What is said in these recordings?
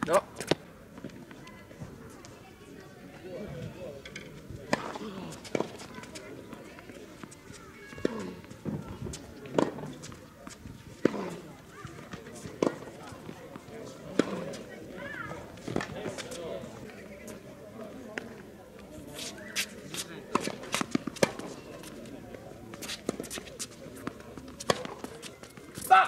No. Va!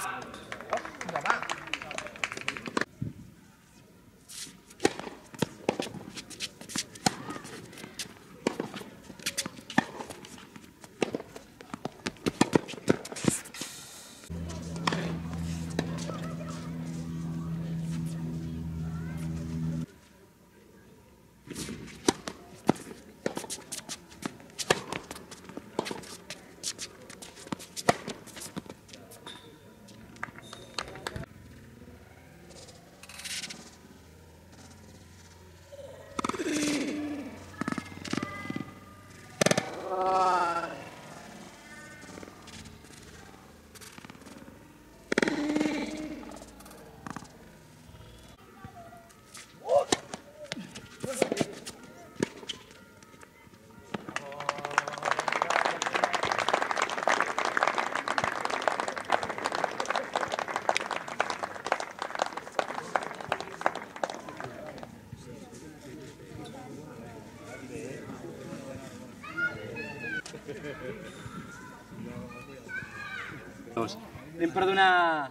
Anem per donar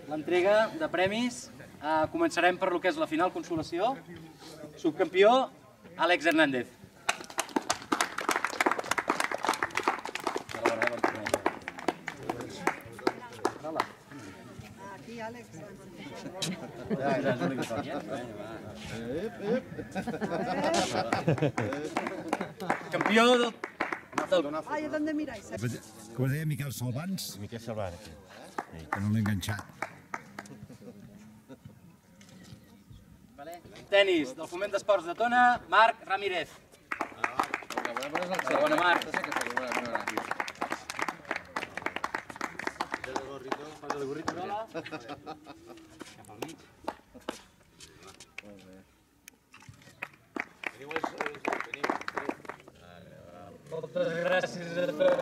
l'entrega de premis. Començarem per lo que és la final consolació. Subcampió, Àlex Hernández. Aquí, Àlex. Campió del... Ai, ¿dónde miráis? Com es deia Miquel Salvans? Miquel Salvans. Que no l'he enganxat. Tenis, del Foment d'Esports de Tona, Marc Ramírez. Segona, Marc. El gorrito. Cap al mig. Moltes gràcies a tots.